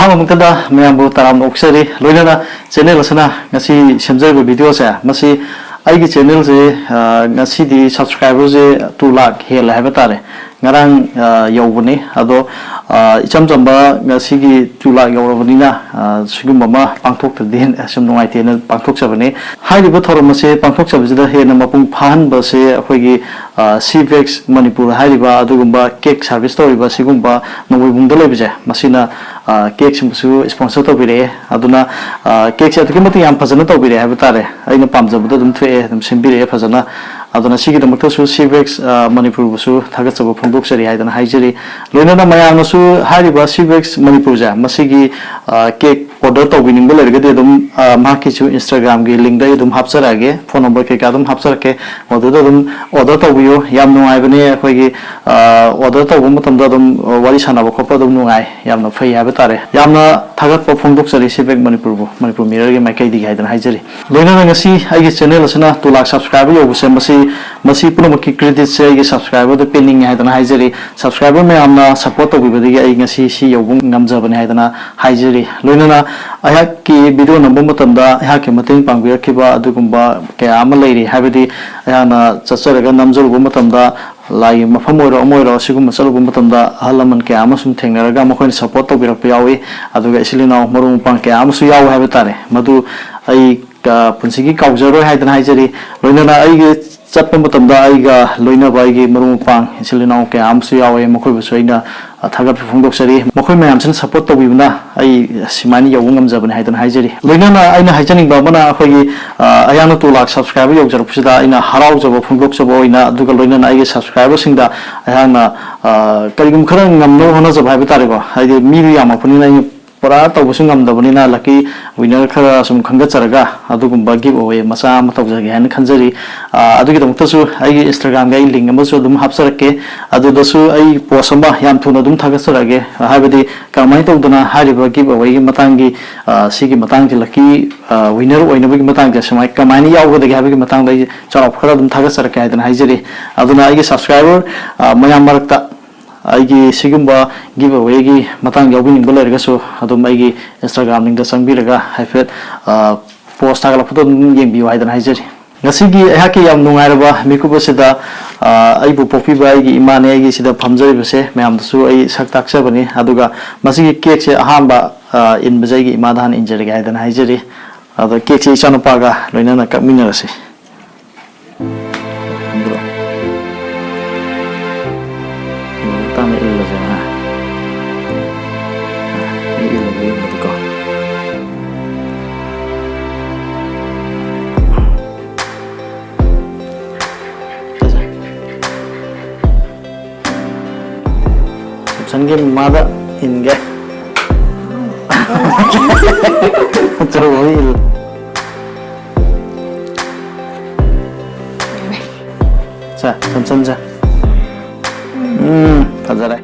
ꯑꯍꯥꯟꯕ ꯃꯌꯥꯝꯕꯨ ꯇꯔꯥꯝꯅ ꯑꯣꯛꯆꯔꯤ ꯂꯣꯏꯅꯅ ꯆꯦꯅꯦꯜ ꯑꯁꯤꯅ ꯉꯁꯤ ꯁꯦꯝꯖꯔꯤꯕ ꯚꯤꯗꯤꯑꯣꯁꯦ ꯃꯁꯤ ꯑꯩꯒꯤ ꯆꯦꯅꯦꯜꯁꯦ ꯉꯁꯤꯗꯤ ꯁꯕꯁꯀ꯭ꯔꯥꯏꯕꯔꯁꯦ 2 lakh ꯍꯦꯜꯂꯦ ꯍꯥꯏꯕ ꯇꯥꯔꯦ ngarang yawbani ado icham chamba ngasigi 2 lakh yawrabani sigum mama pangthok tadin asum nungai na pangthok chabani hairiba thoromase pangthok chabjida hena mapung phan base akhoi CVEX Manipur hairiba adugumba cake service toriba sigumba nongoi bungda lebje masina cake simsu sponsor tobire aduna cake se atukimati yam phajana tobire haiba tare aina pamjabda dum thue dum simbire phajana aduna sigi damakta su CVEX Manipur busu thagat chabo phongdok sari haidana haijeri loinana mayamna su hairiba CVEX Manipur ja masigi cake order tobiningba lergade dum maki su Instagram gi link dai dum hapsarage phone number ke ka dum hapsarake ododa dum order tobiyo yam nungai bani akhoi gi order tobu matamda dum wari sanaba khoppa dum nungai yamna phai haiba tare yamna thagat po phongdok sari CVEX Manipur mirror gi maikai di haidana haijeri loinana ngasi aigi channel asina 2 lakh subscriber yobuse masi punamaki credit se aigi subscriber de pinning haidana haijeri subscriber me amna support tobibadi ai ngasi si yobung ngamjabani haidana haijeri loinana ayaki video number matamda ayaki mating pangbirakiba adugumba kaya ama leiri habidi ayana chacharaga namjurbu matamda lai mafam oiro amoiro sigum chalubu matamda halaman kaya ama sum thengnaraga makhoi support tobirakpa yawi aduga isilina marum pang kaya ama su yaw haiba tare madu ai ka punsigi kaujaro haidana haijeri loinana ai chatpa matamda aiga loinaba aigi marum pang isilina kaya ama su yawe makhoi bu soina thagat phongdok sari makhoi mayam sin support tobibna ai simani yawungam jabani haidana haijeri loinana aina haijaning ba mana akhoi ayana 2 lakh subscriber yawjar pusida aina harau jabo phongdok jabo ina aduga loinana aigi subscriber singda ayana karigum khara ngamno hona jab haiba tare ba haide miru yama phunina pura tawbusu ngamdabanina lucky winner khara sum khangacharaga adugumba giveaway macha ma tawjage han khanjari adugi damtasu ai Instagram ga link amasu dum hapsarake adudasu ai post amba yam thuna dum thagasarage habadi kamai tawdana hariba giveaway gi matangi sigi matangji lucky winner oinabagi matangja samai kamani yawgadagi habagi matangdai charap khara dum thagasarake haidana haijeri aduna ai subscriber mayam marakta aigi sigumba giveaway gi matang yawbining balergasu adum aigi Instagram link da sangbiraga haifet post tagala photo yengbiu haidana haijeri ngasigi ehaki yam nungairaba mikubasida aibu popiba aigi imane aigi sida phamjaribase mayamdasu ai saktaksabani aduga masigi cake se ahamba inbajai gi imadhan injeriga haidana haijeri adu cake se chanupaga loinana kakminarase संगे मादा इनगे चलो वही 자 삼삼자 가자래